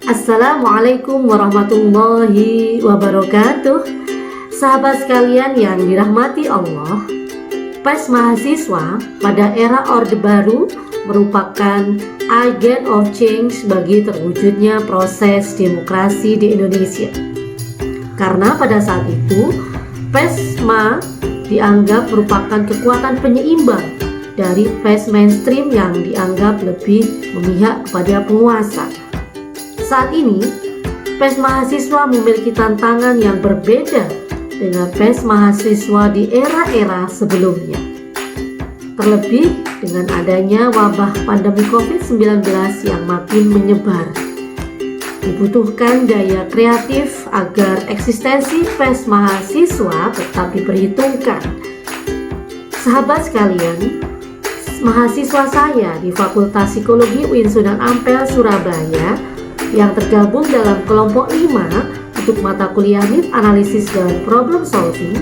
Assalamualaikum warahmatullahi wabarakatuh. Sahabat sekalian yang dirahmati Allah, PES mahasiswa pada era Orde Baru merupakan agent of change bagi terwujudnya proses demokrasi di Indonesia. Karena pada saat itu, PESMA dianggap merupakan kekuatan penyeimbang dari PES mainstream yang dianggap lebih memihak kepada penguasa. Saat ini, PES mahasiswa memiliki tantangan yang berbeda dengan PES mahasiswa di era-era sebelumnya. Terlebih dengan adanya wabah pandemi COVID-19 yang makin menyebar. Dibutuhkan daya kreatif agar eksistensi PES mahasiswa tetap diperhitungkan. Sahabat sekalian, mahasiswa saya di Fakultas Psikologi UIN Sunan Ampel, Surabaya yang tergabung dalam kelompok 5 untuk mata kuliah NIT Analisis dan Problem Solving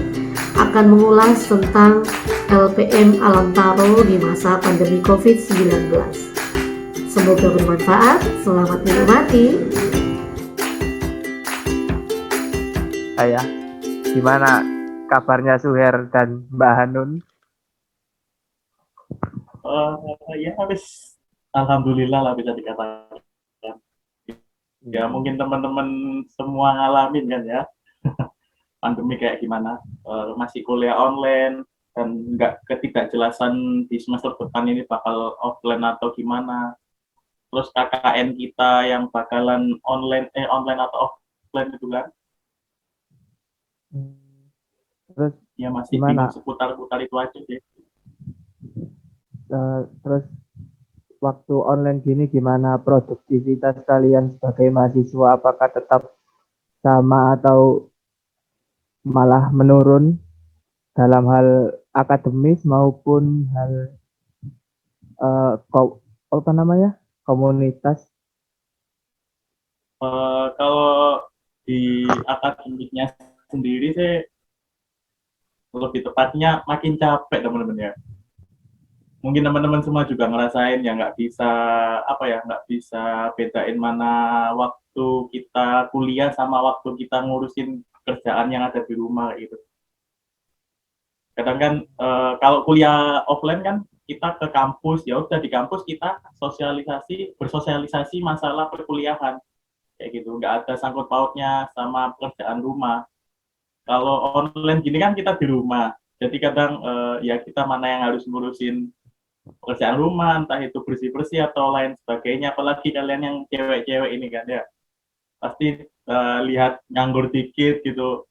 akan mengulas tentang LPM Alam Taro di masa pandemi COVID-19. Semoga bermanfaat, selamat menikmati. Gimana kabarnya Suher dan Mbak Hanun? Ya habis alhamdulillah lah bisa dikatakan. Ya mungkin teman-teman semua ngalamin kan ya pandemi kayak gimana, masih kuliah online dan nggak ketidakjelasan di semester depan ini bakal offline atau gimana. Terus KKN kita yang bakalan online atau offline itu kan. Terus ya masih gimana? Bingung seputar-putar itu aja sih. Terus waktu online gini gimana produktivitas kalian sebagai mahasiswa? Apakah tetap sama atau malah menurun dalam hal akademis maupun hal komunitas? Kalau di akademiknya sendiri sih lebih tepatnya makin capek teman-teman ya. Mungkin teman-teman semua juga ngerasain ya nggak bisa bedain mana waktu kita kuliah sama waktu kita ngurusin kerjaan yang ada di rumah gitu. Kadang kan kalau kuliah offline kan kita ke kampus, ya udah di kampus kita bersosialisasi masalah perkuliahan kayak gitu, nggak ada sangkut pautnya sama pekerjaan rumah. Kalau online gini kan kita di rumah, jadi kadang ya kita mana yang harus ngurusin pekerjaan rumah, entah itu bersih-bersih atau lain sebagainya. Apalagi kalian yang cewek-cewek ini kan ya, pasti lihat nganggur dikit gitu,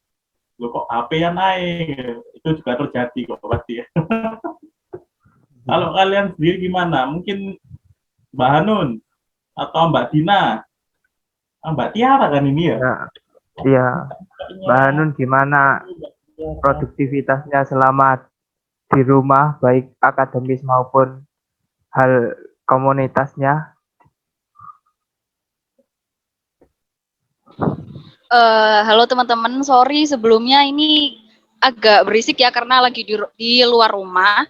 lo kok HP ya naik, itu juga terjadi kok pasti ya. Kalau kalian sendiri gimana? Mungkin Mbak Hanun atau Mbak Dina, Mbak Tiara kan ini ya? Iya. Mbak Hanun gimana produktivitasnya selama di rumah, baik akademis maupun hal komunitasnya? Halo teman-teman, sorry sebelumnya ini agak berisik ya karena lagi di luar rumah.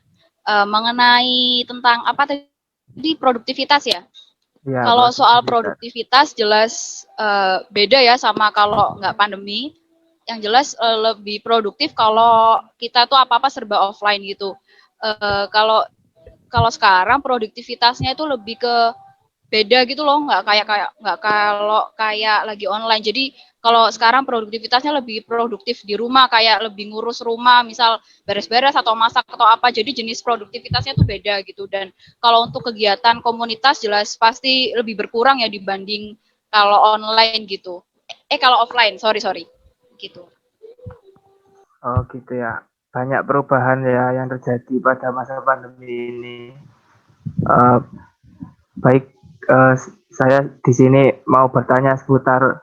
Mengenai tentang apa tadi, produktivitas ya? Ya, kalau soal produktivitas jelas beda ya sama kalau nggak pandemi. Yang jelas lebih produktif kalau kita tuh apa-apa serba offline gitu. Kalau sekarang produktivitasnya itu lebih ke beda gitu loh, nggak kayak lagi online. Jadi kalau sekarang produktivitasnya lebih produktif di rumah, kayak lebih ngurus rumah, misal beres-beres atau masak atau apa. Jadi jenis produktivitasnya tuh beda gitu. Dan kalau untuk kegiatan komunitas jelas pasti lebih berkurang ya dibanding kalau online gitu. Kalau offline, sorry gitu. Oh gitu ya. Banyak perubahan ya yang terjadi pada masa pandemi ini. Baik, saya di sini mau bertanya seputar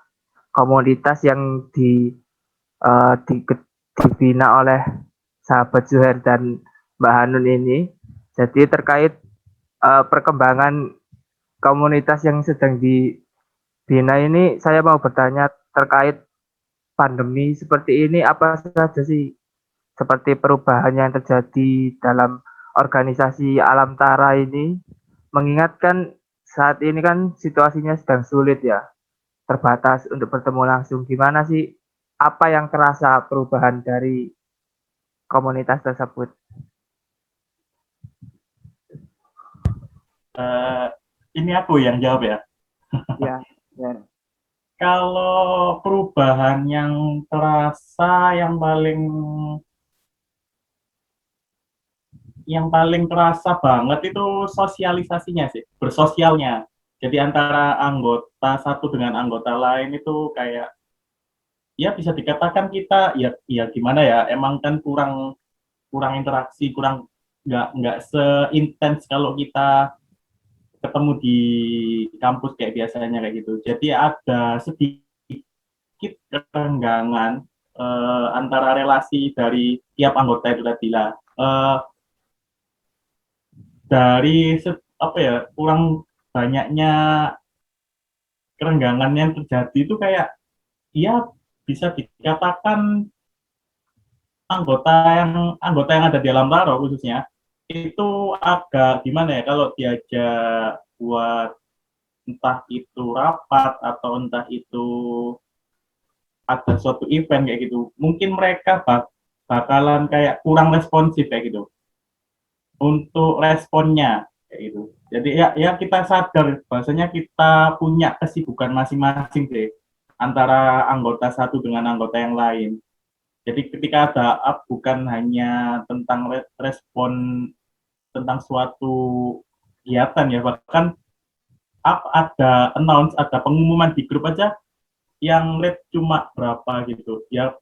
komunitas yang dibina oleh sahabat Zuhair dan Mbak Hanun ini. Jadi terkait perkembangan komunitas yang sedang dibina ini, saya mau bertanya terkait pandemi seperti ini, apa saja sih seperti perubahan yang terjadi dalam organisasi Alam Tara ini, mengingatkan saat ini kan situasinya sedang sulit ya. terbatas untuk bertemu langsung. Gimana sih, apa yang kerasa perubahan dari komunitas tersebut? Ini aku yang jawab ya. Ya, ya. Kalau perubahan yang terasa yang paling terasa banget itu sosialisasinya sih, bersosialnya. Jadi antara anggota satu dengan anggota lain itu kayak ya bisa dikatakan kita ya gimana ya, emang kan kurang kurang interaksi, kurang nggak seintens kalau kita ketemu di kampus kayak biasanya kayak gitu. Jadi ada sedikit kerenggangan antara relasi dari tiap anggota itu tadi lah. Dari apa ya, kurang banyaknya kerenggangan yang terjadi itu kayak ya bisa dikatakan anggota yang ada di dalam Taro khususnya itu agak gimana ya, kalau diajak buat entah itu rapat atau entah itu ada suatu event kayak gitu, mungkin mereka bakalan kayak kurang responsif kayak gitu untuk responnya kayak gitu. Jadi ya kita sadar bahwasanya kita punya kesibukan masing-masing deh antara anggota satu dengan anggota yang lain. Jadi ketika ada up bukan hanya tentang respon tentang suatu kegiatan ya, bahkan up ada announce, ada pengumuman di grup aja yang rate cuma berapa gitu. Ya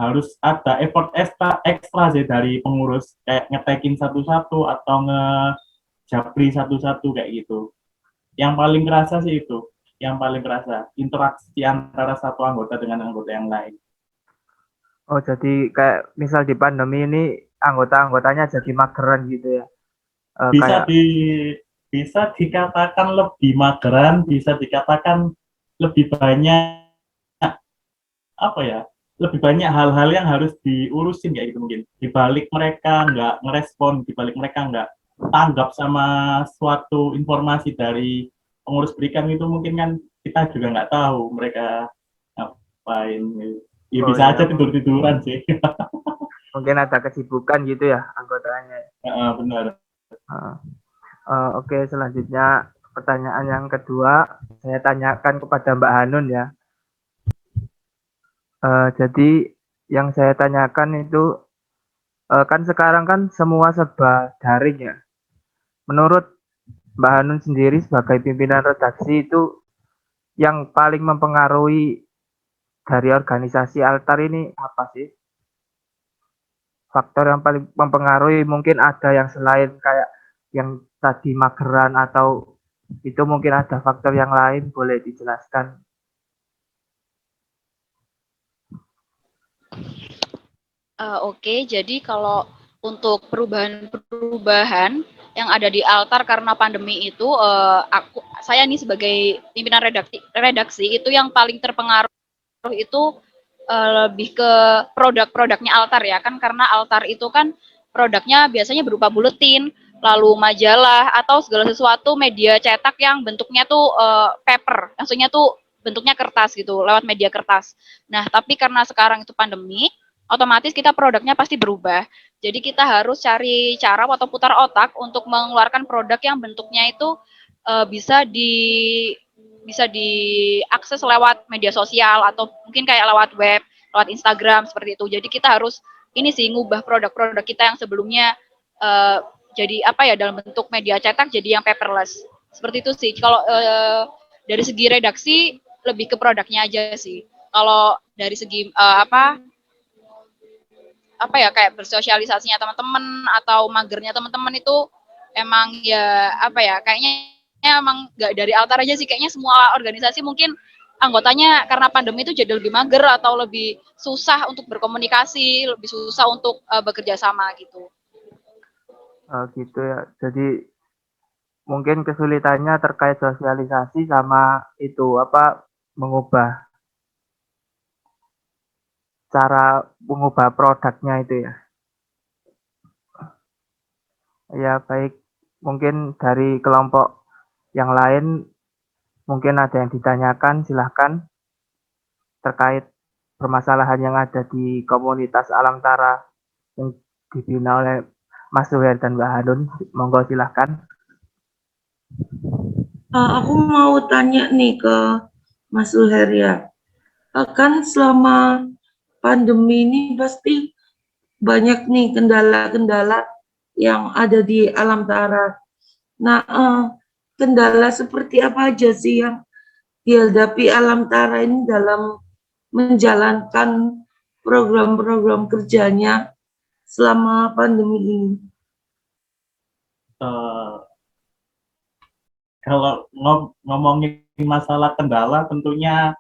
harus ada effort ekstra sih dari pengurus, kayak ngetekin satu-satu atau ngejapri satu-satu kayak gitu. Yang paling kerasa sih itu, yang paling kerasa interaksi antara satu anggota dengan anggota yang lain. Oh, jadi kayak misal di pandemi ini anggota-anggotanya jadi mageran gitu ya. Bisa Kayak bisa dikatakan lebih mageran, bisa dikatakan lebih banyak apa ya, lebih banyak hal-hal yang harus diurusin kayak gitu mungkin. Dibalik mereka nggak ngerespon, dibalik mereka nggak tanggap sama suatu informasi dari pengurus berikan itu, mungkin kan kita juga nggak tahu mereka ngapain. Ya oh bisa ya, aja tidur-tiduran sih. mungkin ada kesibukan gitu ya anggotanya. Benar. Uh, Oke, selanjutnya pertanyaan yang kedua saya tanyakan kepada Mbak Hanun ya. Jadi yang saya tanyakan itu kan sekarang kan semua serba daring ya. Menurut Mbak Hanun sendiri sebagai pimpinan redaksi itu yang paling mempengaruhi dari organisasi Altar ini apa sih? Faktor yang paling mempengaruhi, mungkin ada yang selain kayak yang tadi mageran, atau itu mungkin ada faktor yang lain, boleh dijelaskan? Oke, jadi kalau untuk perubahan-perubahan yang ada di Altar karena pandemi itu, saya nih sebagai pimpinan redaksi itu yang paling terpengaruh itu lebih ke produk-produknya Altar ya kan, karena Altar itu kan produknya biasanya berupa buletin, lalu majalah atau segala sesuatu media cetak yang bentuknya tuh paper, maksudnya tuh bentuknya kertas gitu, lewat media kertas. Nah, tapi karena sekarang itu pandemi, otomatis kita produknya pasti berubah. Jadi kita harus cari cara atau putar otak untuk mengeluarkan produk yang bentuknya itu bisa diakses lewat media sosial atau mungkin kayak lewat web, lewat Instagram seperti itu. Jadi kita harus ini sih ngubah produk-produk kita yang sebelumnya jadi apa ya, dalam bentuk media cetak jadi yang paperless. Seperti itu sih. Kalau dari segi redaksi lebih ke produknya aja sih. Kalau dari segi apa ya, kayak bersosialisasinya teman-teman atau magernya teman-teman itu emang ya apa ya, kayaknya emang nggak dari Altar aja sih, kayaknya semua organisasi mungkin anggotanya karena pandemi itu jadi lebih mager atau lebih susah untuk berkomunikasi, lebih susah untuk bekerja sama gitu. Gitu ya. Jadi mungkin kesulitannya terkait sosialisasi sama itu apa, mengubah cara mengubah produknya itu ya. Ya baik, mungkin dari kelompok yang lain mungkin ada yang ditanyakan, silahkan terkait permasalahan yang ada di komunitas Alam Tara yang dibina oleh Mas Zuhair dan Mbak Hanun. Monggo silahkan. Aku mau tanya nih ke Mas Zuhair ya. Kan selama pandemi ini pasti banyak nih kendala-kendala yang ada di Alam Tara. Nah, kendala seperti apa aja sih yang dihadapi Alam Tara ini dalam menjalankan program-program kerjanya selama pandemi ini? Eh, kalau ngomongin masalah kendala, tentunya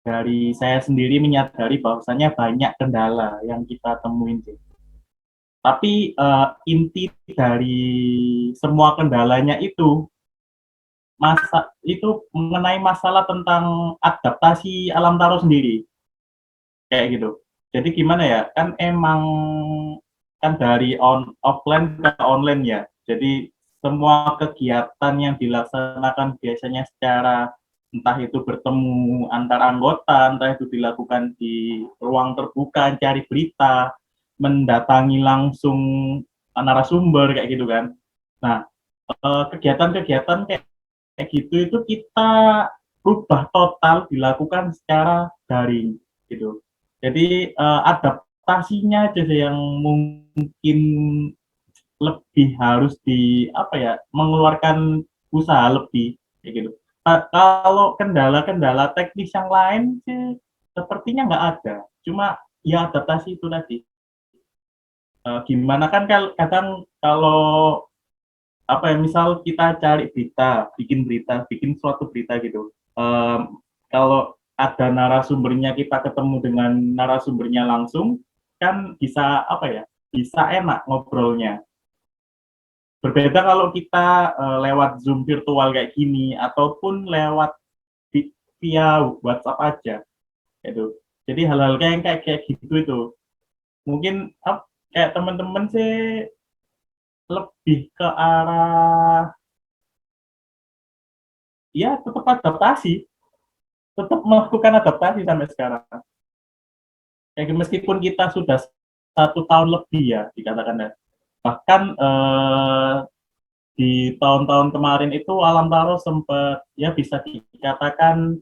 dari saya sendiri menyadari bahwasanya banyak kendala yang kita temuin sih. Tapi inti dari semua kendalanya itu mengenai masalah tentang adaptasi alam taro sendiri, kayak gitu. Jadi gimana ya? Kan emang kan dari offline ke online ya. Jadi semua kegiatan yang dilaksanakan biasanya secara entah itu bertemu antar anggota, entah itu dilakukan di ruang terbuka, cari berita, mendatangi langsung narasumber kayak gitu kan. Nah, kegiatan-kegiatan kayak gitu itu kita rubah total dilakukan secara daring gitu. Jadi adaptasinya aja yang mungkin lebih harus mengeluarkan usaha lebih kayak gitu. Kalau kendala-kendala teknis yang lain sih sepertinya nggak ada. Cuma ya adaptasi itu tadi. Gimana kan kadang kalau misal kita cari berita, bikin suatu berita gitu. Kalau ada narasumbernya, kita ketemu dengan narasumbernya langsung, kan bisa bisa enak ngobrolnya. Berbeda kalau kita lewat Zoom virtual kayak gini ataupun lewat via WhatsApp aja, gitu. Jadi hal-hal kayak gitu itu mungkin kayak teman-teman sih lebih ke arah ya tetap melakukan adaptasi sampai sekarang. Ya, meskipun kita sudah 1 tahun lebih ya dikatakan ya. Bahkan di tahun-tahun kemarin itu Alam Taro sempat ya bisa dikatakan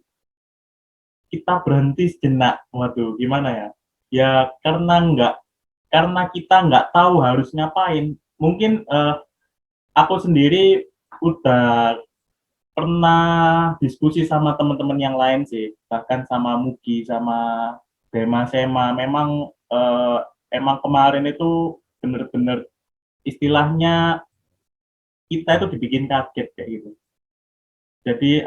kita berhenti sejenak. Waduh, gimana ya? Ya karena kita nggak tahu harus ngapain. Mungkin aku sendiri udah pernah diskusi sama teman-teman yang lain sih, bahkan sama Mugi, sama Bema Sema. Memang emang kemarin itu bener-bener istilahnya kita itu dibikin kaget kayak gitu. Jadi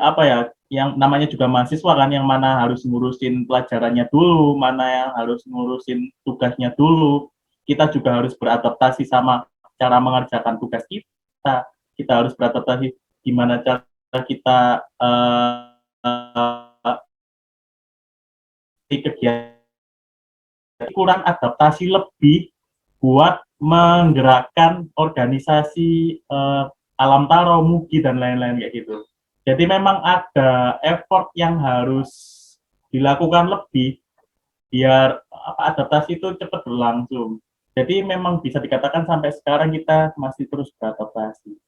yang namanya juga mahasiswa kan, yang mana harus ngurusin pelajarannya dulu, mana yang harus ngurusin tugasnya dulu. Kita juga harus beradaptasi sama cara mengerjakan tugas kita. Kita harus beradaptasi gimana cara kita kegiatan, kurang adaptasi lebih buat menggerakkan organisasi Alam Taro, Mugi dan lain-lain kayak gitu. Jadi memang ada effort yang harus dilakukan lebih biar adaptasi itu cepat berlangsung. Jadi memang bisa dikatakan sampai sekarang kita masih terus beradaptasi.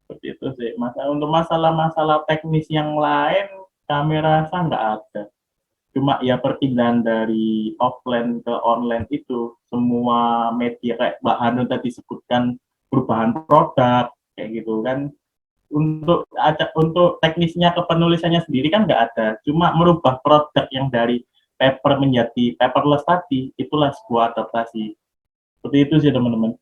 Seperti itu sih. Untuk masalah-masalah teknis yang lain kami rasa nggak ada. Cuma ya perpindahan dari offline ke online itu semua media kayak Mbak Hanun tadi sebutkan, perubahan produk kayak gitu kan. Untuk teknisnya kepenulisannya sendiri kan nggak ada, cuma merubah produk yang dari paper menjadi paperless tadi, itulah sebuah adaptasi. Seperti itu sih teman-teman.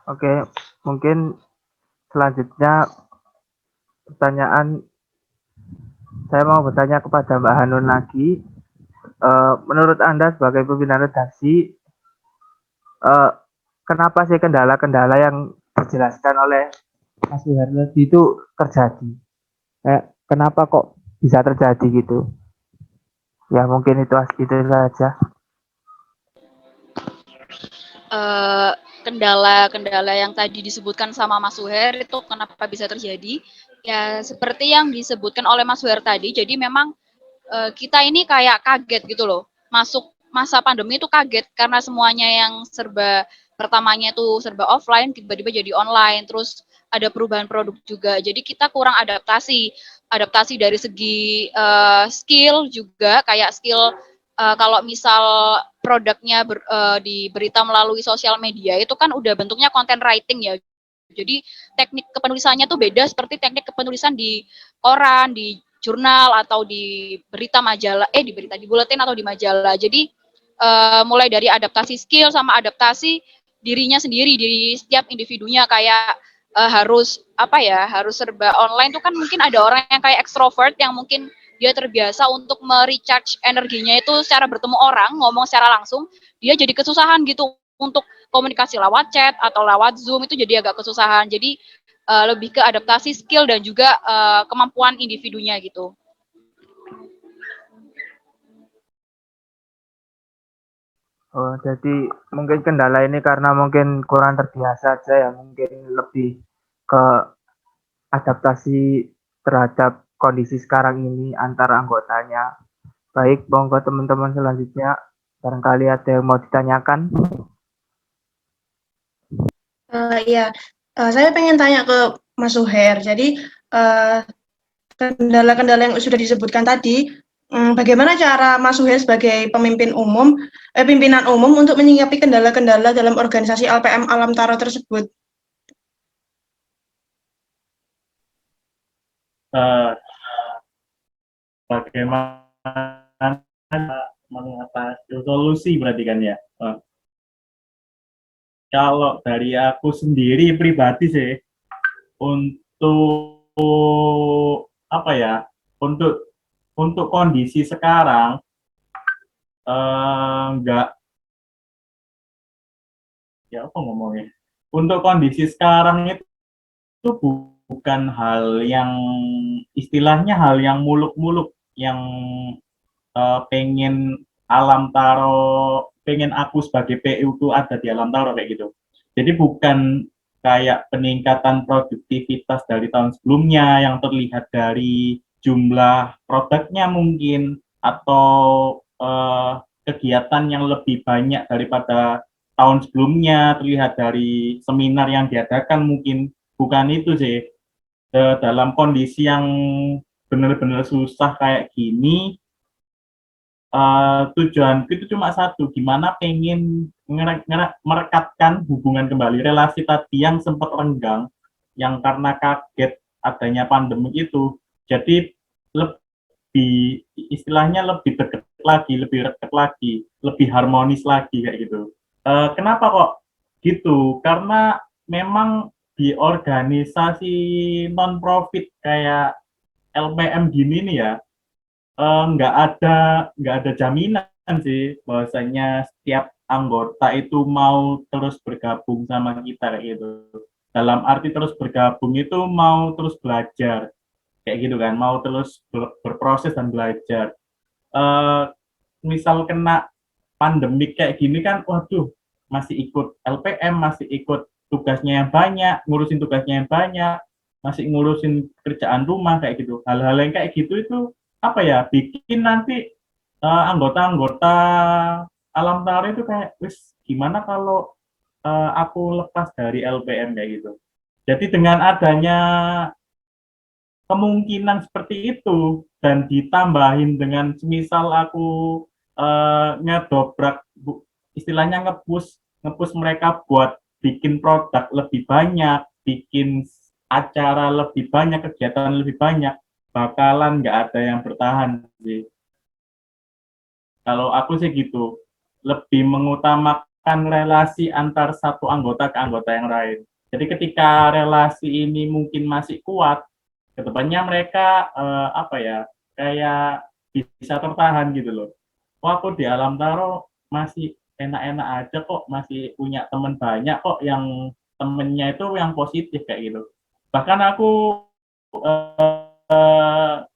Oke, mungkin selanjutnya pertanyaan saya mau bertanya kepada Mbak Hanun lagi. Menurut Anda sebagai pimpinan redaksi, kenapa sih kendala-kendala yang dijelaskan oleh Mas Zuhair itu terjadi? kenapa kok bisa terjadi gitu. Ya mungkin itu saja. Kendala-kendala yang tadi disebutkan sama Mas Suher itu kenapa bisa terjadi? Ya seperti yang disebutkan oleh Mas Suher tadi. Jadi memang kita ini kayak kaget gitu loh. Masuk masa pandemi itu kaget karena semuanya yang pertamanya itu serba offline tiba-tiba jadi online, terus ada perubahan produk juga. Jadi kita kurang adaptasi dari segi skill juga, kayak skill kalau misal produknya diberita melalui sosial media itu kan udah bentuknya content writing ya. Jadi teknik kepenulisannya tuh beda seperti teknik kepenulisan di koran, di jurnal atau di berita majalah, di buletin atau di majalah. Jadi mulai dari adaptasi skill sama adaptasi dirinya sendiri, diri setiap individunya kayak harus serba online tuh kan mungkin ada orang yang kayak extrovert yang mungkin dia terbiasa untuk merecharge energinya itu secara bertemu orang, ngomong secara langsung, dia jadi kesusahan gitu untuk komunikasi lewat chat atau lewat Zoom itu jadi agak kesusahan. Jadi lebih ke adaptasi skill dan juga kemampuan individunya gitu. Oh, jadi mungkin kendala ini karena mungkin kurang terbiasa aja ya, mungkin lebih ke adaptasi terhadap kondisi sekarang ini antara anggotanya. Baik, monggo teman-teman selanjutnya, barangkali ada yang mau ditanyakan. Ya, saya pengen tanya ke Mas Suher. Jadi kendala-kendala yang sudah disebutkan tadi, bagaimana cara Mas Suher sebagai pimpinan umum untuk menyikapi kendala-kendala dalam organisasi LPM Alam Taro tersebut? Bagaimana mengatasi solusi berarti kan ya. Kalau dari aku sendiri pribadi sih, untuk apa ya, untuk kondisi sekarang enggak, ya apa ngomongnya, untuk kondisi sekarang itu bukan hal yang istilahnya hal yang muluk-muluk yang pengen Alam Taro, pengen aku sebagai PU itu ada di Alam Taro kayak gitu. Jadi bukan kayak peningkatan produktivitas dari tahun sebelumnya yang terlihat dari jumlah produknya mungkin, atau kegiatan yang lebih banyak daripada tahun sebelumnya, terlihat dari seminar yang diadakan mungkin, bukan itu sih. Dalam kondisi yang benar-benar susah kayak gini, tujuanku itu cuma satu, gimana pengen merekatkan hubungan kembali, relasi tadi yang sempat renggang, yang karena kaget adanya pandemi itu, jadi lebih, istilahnya lebih dekat lagi, lebih dekat lagi, lebih harmonis lagi kayak gitu. Kenapa kok gitu? Karena memang di organisasi non-profit kayak LPM gini nih ya, nggak ada jaminan sih bahwasanya setiap anggota itu mau terus bergabung sama kita kayak gitu. Dalam arti terus bergabung itu mau terus belajar kayak gitu kan, mau terus berproses dan belajar. Misal kena pandemik kayak gini kan, waduh, masih ikut LPM, masih ikut tugasnya yang banyak, ngurusin tugasnya yang banyak, masih ngurusin kerjaan rumah kayak gitu. Hal-hal yang kayak gitu itu apa ya, bikin nanti anggota-anggota Alam Taro itu kayak, wis gimana kalau aku lepas dari LPM kayak gitu. Jadi dengan adanya kemungkinan seperti itu dan ditambahin dengan semisal aku ngedobrak, istilahnya ngepush mereka buat bikin produk lebih banyak, bikin acara lebih banyak, kegiatan lebih banyak, bakalan nggak ada yang bertahan sih. Kalau aku sih gitu, lebih mengutamakan relasi antar satu anggota ke anggota yang lain. Jadi ketika relasi ini mungkin masih kuat, kedepannya mereka apa ya, kayak bisa tertahan gitu loh. Oh, aku di Alam Taro masih enak-enak aja kok, masih punya teman banyak kok yang temennya itu yang positif kayak gitu. Bahkan aku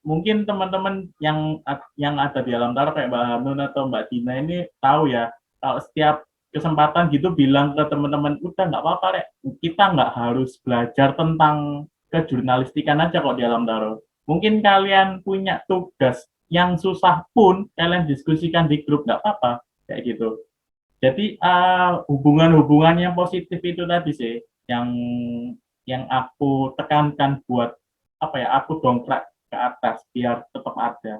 mungkin teman-teman yang ada di Alam Tara kayak Mbak Hanun atau Mbak Dina ini tahu ya, kalau setiap kesempatan gitu bilang ke teman-teman, udah nggak apa-apa Rek, kita nggak harus belajar tentang kejurnalistikan aja kok di Alam Tara. Mungkin kalian punya tugas yang susah pun kalian diskusikan di grup, nggak apa-apa kayak gitu. Jadi hubungan-hubungan yang positif itu tadi sih yang aku tekankan buat apa ya, aku dongkrak ke atas biar tetap ada.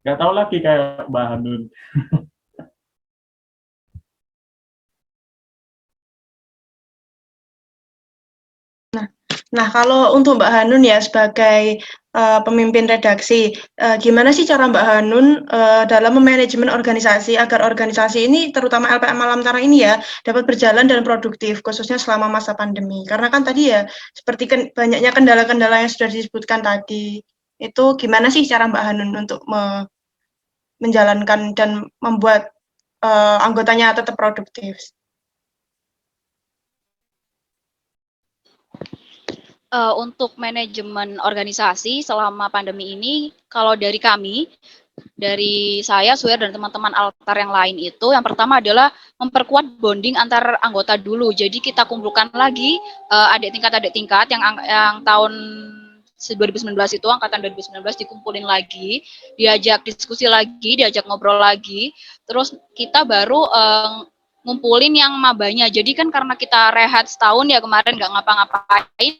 Nggak tahu lagi kayak Mbak Hanun. Nah, kalau untuk Mbak Hanun ya sebagai pemimpin redaksi, gimana sih cara Mbak Hanun dalam memanajemen organisasi agar organisasi ini, terutama LPM Alam Tara ini ya, dapat berjalan dan produktif, khususnya selama masa pandemi. Karena kan tadi ya, seperti banyaknya kendala-kendala yang sudah disebutkan tadi, itu gimana sih cara Mbak Hanun untuk menjalankan dan membuat anggotanya tetap produktif? Untuk manajemen organisasi selama pandemi ini, kalau dari kami, dari saya, Suher, dan teman-teman Altar yang lain itu, yang pertama adalah memperkuat bonding antar anggota dulu. Jadi kita kumpulkan lagi adik tingkat yang tahun 2019 itu, angkatan 2019 dikumpulin lagi, diajak diskusi lagi, diajak ngobrol lagi, terus kita baru ngumpulin yang mabanya. Jadi kan karena kita rehat setahun ya kemarin nggak ngapa-ngapain,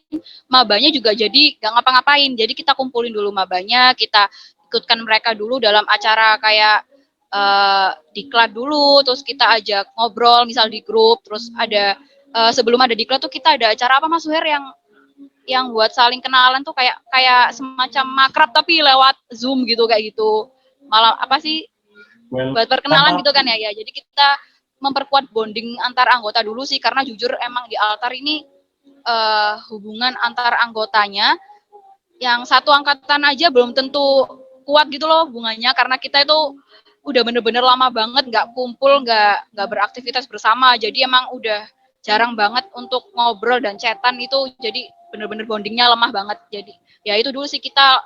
mabanya juga jadi nggak ngapa-ngapain. Jadi kita kumpulin dulu mabanya, kita ikutkan mereka dulu dalam acara kayak diklat dulu, terus kita ajak ngobrol misal di grup, terus ada sebelum ada diklat tuh kita ada acara apa Mas Suher yang buat saling kenalan tuh kayak semacam makrab tapi lewat Zoom gitu kayak gitu. Malah apa sih buat perkenalan gitu kan ya. Jadi kita memperkuat bonding antar anggota dulu sih, karena jujur emang di Altar ini hubungan antar anggotanya yang satu angkatan aja belum tentu kuat gitu loh hubungannya, karena kita itu udah bener-bener lama banget nggak kumpul, nggak beraktivitas bersama, jadi emang udah jarang banget untuk ngobrol dan chatan itu, jadi bener-bener bondingnya lemah banget. Jadi ya itu dulu sih, kita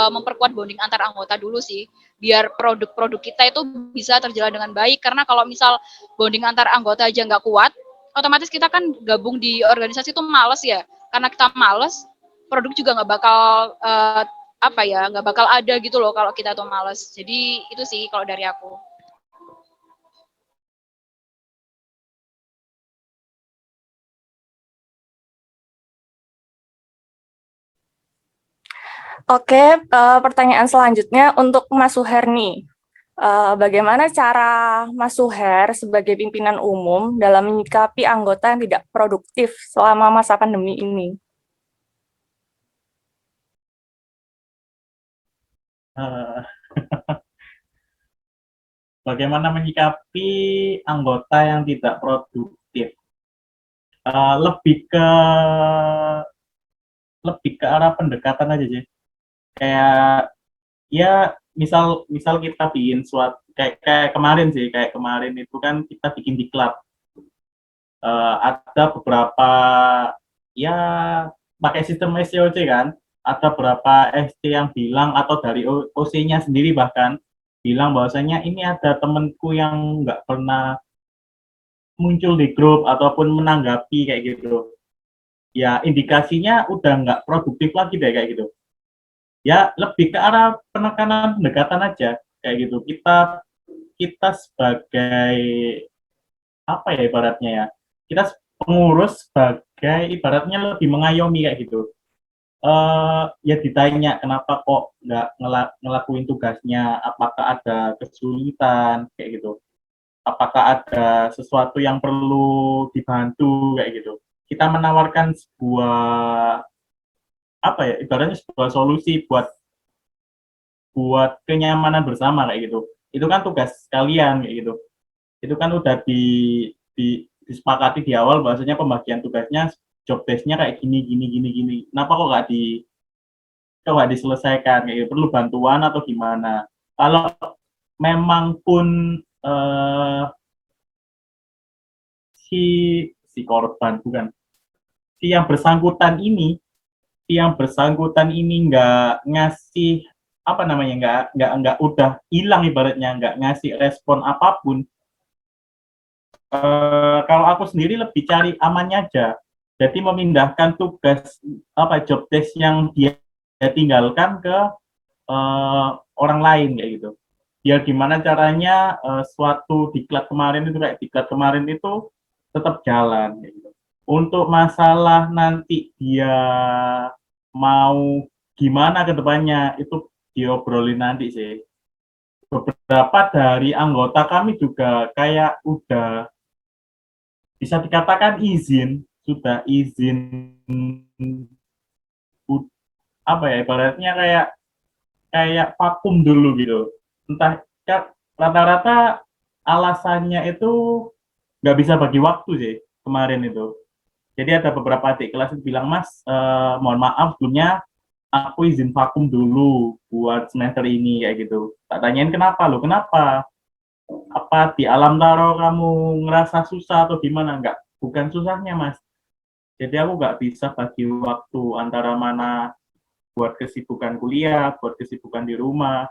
memperkuat bonding antar anggota dulu sih, biar produk-produk kita itu bisa terjalan dengan baik. Karena kalau misal bonding antar anggota aja nggak kuat, otomatis kita kan gabung di organisasi itu males ya, karena kita males, produk juga nggak bakal nggak bakal ada gitu loh kalau kita tuh males. Jadi itu sih kalau dari aku. Oke, pertanyaan selanjutnya untuk Mas Suher nih. Bagaimana cara Mas Suher sebagai pimpinan umum dalam menyikapi anggota yang tidak produktif selama masa pandemi ini? Bagaimana menyikapi anggota yang tidak produktif? Lebih ke arah pendekatan aja sih. Kayak ya misal kita bikin suatu kayak kemarin sih, kayak kemarin itu kan kita bikin diklat. Ada beberapa ya pakai sistem SCOC kan, ada beberapa SC yang bilang, atau dari OC-nya sendiri bahkan bilang bahwasanya ini ada temenku yang nggak pernah muncul di grup ataupun menanggapi kayak gitu. Ya indikasinya udah nggak produktif lagi deh kayak gitu. Ya lebih ke arah penekanan pendekatan aja kayak gitu. Kita sebagai apa ya ibaratnya ya, kita pengurus sebagai ibaratnya lebih mengayomi kayak gitu. Ya ditanya kenapa kok nggak ngelakuin tugasnya, apakah ada kesulitan kayak gitu, apakah ada sesuatu yang perlu dibantu kayak gitu. Kita menawarkan sebuah apa ya ibaratnya sebuah solusi buat kenyamanan bersama kayak gitu. Itu kan tugas kalian kayak gitu. Itu kan udah disepakati di awal bahwasanya pembagian tugasnya, job desk-nya kayak gini. Kenapa kok nggak diselesaikan kayak gitu? Perlu bantuan atau gimana? Kalau memang pun si korban, bukan, si yang bersangkutan ini si yang bersangkutan ini nggak ngasih apa namanya, nggak udah hilang ibaratnya, nggak ngasih respon apapun, kalau aku sendiri lebih cari amannya aja. Jadi memindahkan tugas job desk yang dia tinggalkan ke orang lain kayak gitu. Ya gimana caranya suatu diklat kemarin itu tetap jalan kayak gitu. Untuk masalah nanti dia mau gimana ke depannya itu diobrolin nanti sih. Beberapa dari anggota kami juga kayak udah bisa dikatakan sudah izin ibaratnya kayak vakum dulu gitu. Entah rata-rata alasannya itu nggak bisa bagi waktu sih kemarin itu. Jadi ada beberapa adik kelas yang bilang, Mas, mohon maaf sebelumnya aku izin vakum dulu buat semester ini kayak gitu. Tak tanyain kenapa lo, kenapa? Apa di alam taro kamu ngerasa susah atau gimana? Enggak, bukan susahnya Mas. Jadi aku nggak bisa bagi waktu antara mana buat kesibukan kuliah, buat kesibukan di rumah,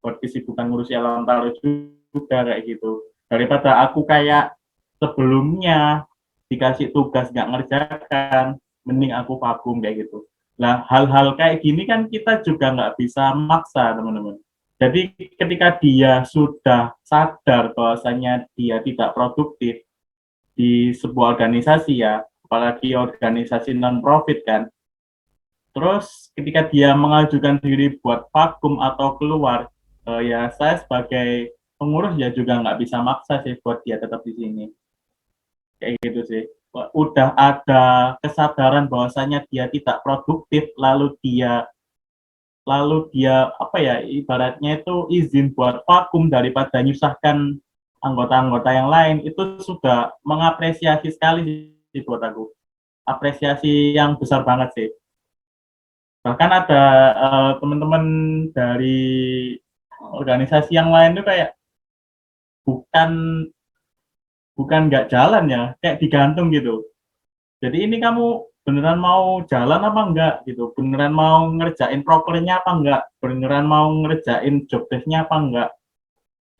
buat kesibukan ngurusi alam taro juga kayak gitu. Daripada aku kayak sebelumnya dikasih tugas nggak ngerjakan, mending aku vakum kayak gitu. Nah, hal-hal kayak gini kan kita juga nggak bisa maksa, teman-teman. Jadi ketika dia sudah sadar bahwasanya dia tidak produktif di sebuah organisasi ya, apalagi organisasi non-profit kan, terus ketika dia mengajukan diri buat vakum atau keluar, ya saya sebagai pengurus ya juga nggak bisa maksa sih buat dia tetap di sini. Kayak gitu sih. Udah ada kesadaran bahwasanya dia tidak produktif, lalu dia ibaratnya itu izin buat vakum daripada nyusahkan anggota-anggota yang lain, itu sudah mengapresiasi sekali sih buat aku. Apresiasi yang besar banget sih. Bahkan ada teman-teman dari organisasi yang lain tuh kayak bukan nggak jalan ya, kayak digantung gitu. Jadi ini kamu beneran mau jalan apa enggak gitu, beneran mau ngerjain prokernya apa enggak, beneran mau ngerjain job desk-nya apa enggak,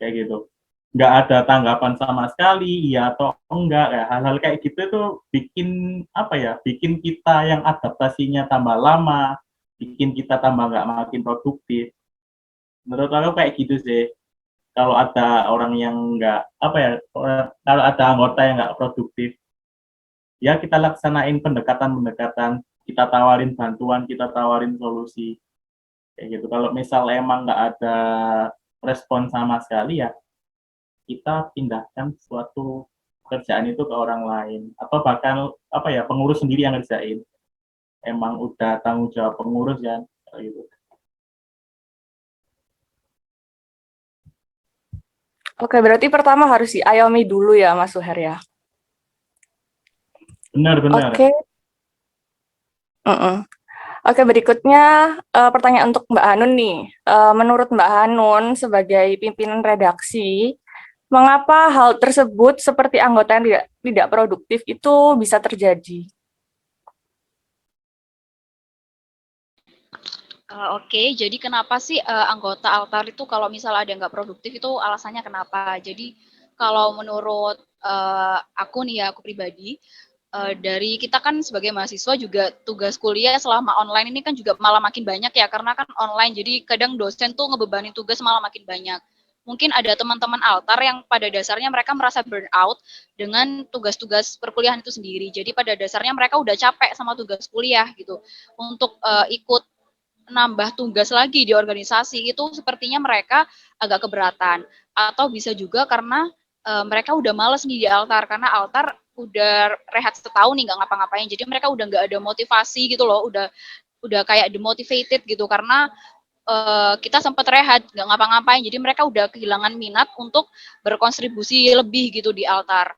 kayak gitu. Nggak ada tanggapan sama sekali, iya atau enggak, ya hal-hal kayak gitu tuh bikin kita yang adaptasinya tambah lama, bikin kita tambah nggak makin produktif. Menurut aku kayak gitu sih. Kalau ada orang yang kalau ada anggota yang nggak produktif, ya kita laksanain pendekatan-pendekatan, kita tawarin bantuan, kita tawarin solusi, kayak gitu. Kalau misal emang nggak ada respon sama sekali ya, kita pindahkan suatu pekerjaan itu ke orang lain, atau bahkan pengurus sendiri yang ngerjain. Emang udah tanggung jawab pengurus ya, kayak gitu. Oke, berarti pertama harus diayomi dulu ya, Mas Suher ya. Benar. Oke. Oke, berikutnya pertanyaan untuk Mbak Hanun nih. Menurut Mbak Hanun sebagai pimpinan redaksi, mengapa hal tersebut seperti anggota yang tidak produktif itu bisa terjadi? Oke, jadi kenapa sih anggota altar itu kalau misal ada yang nggak produktif itu alasannya kenapa? Jadi kalau menurut aku nih ya, aku pribadi, dari kita kan sebagai mahasiswa juga tugas kuliah selama online ini kan juga malah makin banyak ya, karena kan online, jadi kadang dosen tuh ngebebani tugas malah makin banyak. Mungkin ada teman-teman altar yang pada dasarnya mereka merasa burnout dengan tugas-tugas perkuliahan itu sendiri. Jadi pada dasarnya mereka udah capek sama tugas kuliah gitu. Untuk ikut nambah tugas lagi di organisasi itu sepertinya mereka agak keberatan, atau bisa juga karena mereka udah males nih di altar, karena altar udah rehat setahun nih nggak ngapa-ngapain, jadi mereka udah nggak ada motivasi gitu loh, udah kayak demotivated gitu, karena kita sempat rehat nggak ngapa-ngapain, jadi mereka udah kehilangan minat untuk berkontribusi lebih gitu di altar.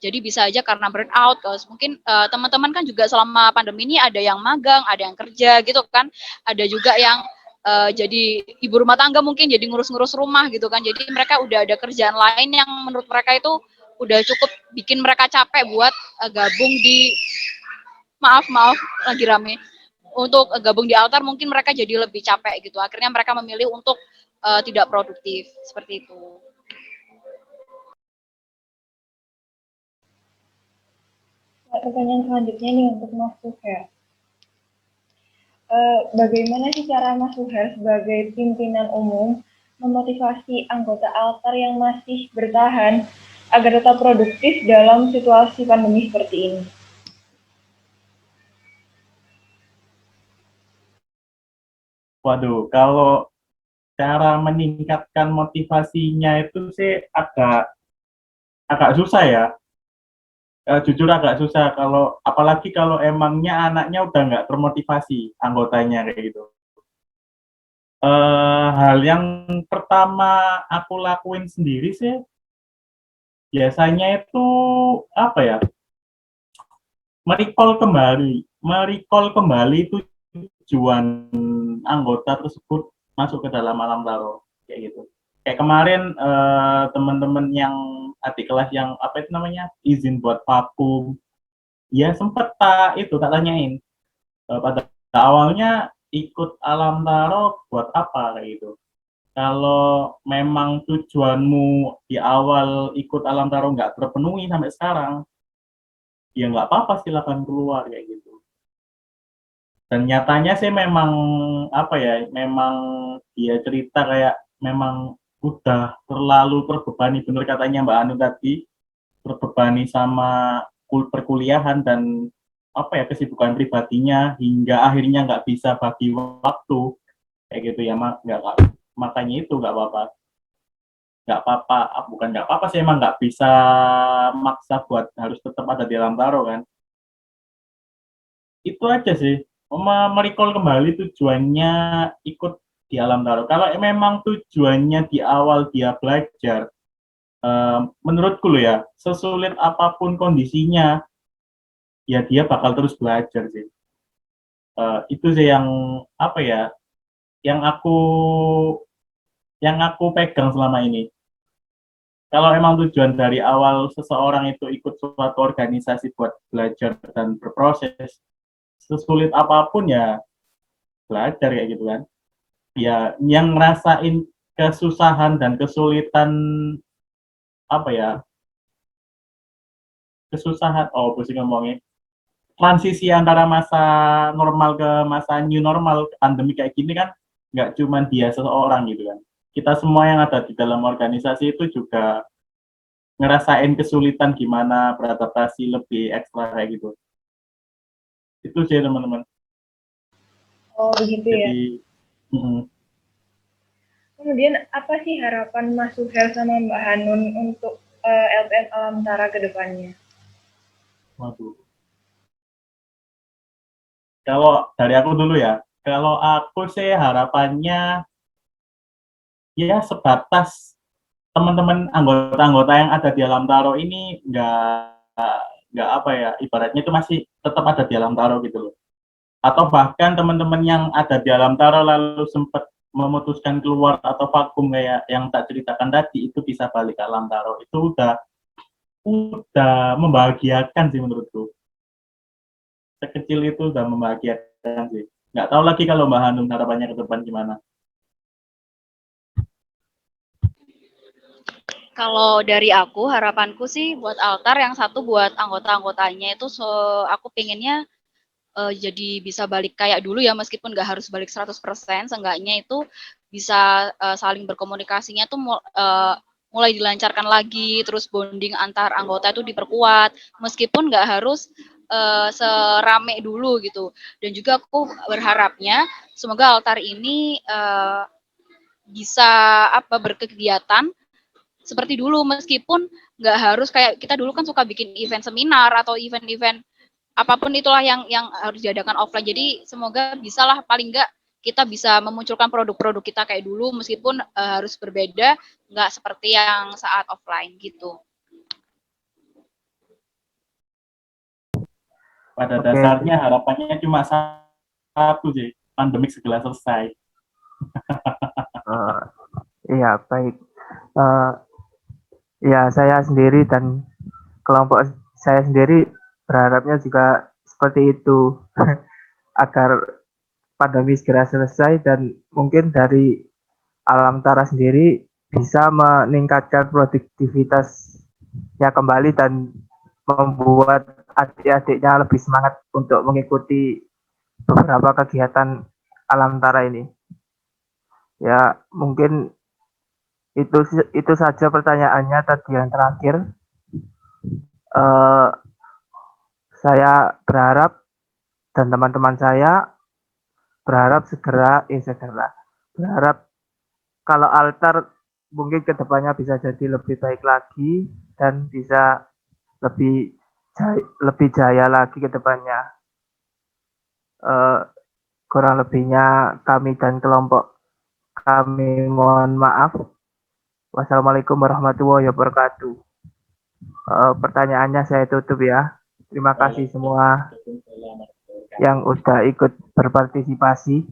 Jadi bisa aja karena burnout, mungkin teman-teman kan juga selama pandemi ini ada yang magang, ada yang kerja gitu kan, ada juga yang jadi ibu rumah tangga mungkin, jadi ngurus-ngurus rumah gitu kan, jadi mereka udah ada kerjaan lain yang menurut mereka itu udah cukup bikin mereka capek buat gabung di, maaf lagi rame, untuk gabung di altar mungkin mereka jadi lebih capek gitu. Akhirnya mereka memilih untuk tidak produktif seperti itu. Pertanyaan selanjutnya nih untuk Mas Suher. Bagaimana sih cara Mas Suher sebagai pimpinan umum memotivasi anggota altar yang masih bertahan agar tetap produktif dalam situasi pandemi seperti ini? Waduh, kalau cara meningkatkan motivasinya itu sih agak susah ya. Jujur agak susah kalau apalagi kalau emangnya anaknya udah nggak termotivasi anggotanya kayak gitu. Hal yang pertama aku lakuin sendiri sih biasanya itu apa ya? Merecall kembali tujuan anggota tersebut masuk ke dalam alam taro kayak gitu. Kayak kemarin teman-teman yang adik kelas yang apa itu namanya izin buat vakum, ya sempet tak tanyain pada awalnya ikut alam taro buat apa kayak gitu. Kalau memang tujuanmu di awal ikut alam taro nggak terpenuhi sampai sekarang, ya nggak apa-apa silakan keluar kayak gitu. Dan nyatanya sih memang apa ya, memang dia cerita kayak memang udah terlalu terbebani, bener katanya Mbak Anu tadi, terbebani sama perkuliahan dan apa ya kesibukan pribadinya hingga akhirnya nggak bisa bagi waktu kayak gitu ya makanya itu nggak apa-apa bukan nggak apa-apa sih emang nggak bisa maksa buat harus tetap ada di dalam taro kan. Itu aja sih, merecall kembali tujuannya ikut di alam taro. Kalau memang tujuannya di awal dia belajar, menurutku loh ya, sesulit apapun kondisinya, ya dia bakal terus belajar sih. Itu sih yang apa ya, yang aku pegang selama ini. Kalau emang tujuan dari awal seseorang itu ikut suatu organisasi buat belajar dan berproses, sesulit apapun ya belajar kayak gitu kan. Ya yang ngerasain kesusahan dan kesulitan apa ya, kesusahan pusing ngomongnya, transisi antara masa normal ke masa new normal pandemi kayak gini kan nggak cuma dia seseorang gitu kan, kita semua yang ada di dalam organisasi itu juga ngerasain kesulitan gimana beradaptasi lebih ekstra kayak gitu. Itu sih teman-teman. Oh begitu ya. Jadi Kemudian apa sih harapan Mas Suher sama Mbak Hanun untuk LPM Alam Tara ke depannya? waduh, kalau dari aku dulu ya, kalau aku sih harapannya ya sebatas teman-teman anggota-anggota yang ada di alam taro ini nggak apa ya, ibaratnya itu masih tetap ada di alam taro gitu loh. Atau bahkan teman-teman yang ada di alam taro lalu sempat memutuskan keluar atau vakum kayak yang tak ceritakan tadi, itu bisa balik ke alam taro. Itu udah membahagiakan sih menurutku. Sekecil itu udah membahagiakan sih. Nggak tahu lagi kalau Mbak Hanum harapannya ke depan gimana. Kalau dari aku, harapanku sih buat altar yang satu buat anggota-anggotanya itu aku pengennya jadi bisa balik kayak dulu ya, meskipun nggak harus balik 100%, seenggaknya itu bisa saling berkomunikasinya tuh mulai dilancarkan lagi, terus bonding antar anggota itu diperkuat, meskipun nggak harus serame dulu gitu. Dan juga aku berharapnya semoga altar ini bisa berkegiatan seperti dulu, meskipun nggak harus kayak kita dulu kan suka bikin event seminar atau event-event apapun itulah yang harus diadakan offline. Jadi semoga bisalah paling nggak kita bisa memunculkan produk-produk kita kayak dulu, meskipun harus berbeda, nggak seperti yang saat offline gitu. Pada dasarnya harapannya cuma satu sih, pandemik segera selesai. Iya, baik. Ya, saya sendiri dan kelompok saya sendiri berharapnya juga seperti itu agar pandemi segera selesai dan mungkin dari Alam Tara sendiri bisa meningkatkan produktivitasnya kembali dan membuat adik-adiknya lebih semangat untuk mengikuti beberapa kegiatan Alam Tara ini. Ya, mungkin itu saja pertanyaannya tadi yang terakhir. Saya berharap dan teman-teman saya berharap berharap kalau altar mungkin kedepannya bisa jadi lebih baik lagi dan bisa lebih jaya lagi ke depannya. Kurang lebihnya kami dan kelompok kami mohon maaf. Wassalamualaikum warahmatullahi wabarakatuh. Pertanyaannya saya tutup ya. Terima kasih semua yang udah ikut berpartisipasi.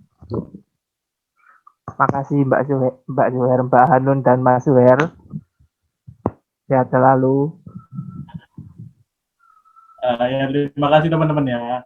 Makasih Mbak Zuher, Mbak Hanun dan Mas Zuher. Sehat selalu. Ya, terima kasih teman-teman ya.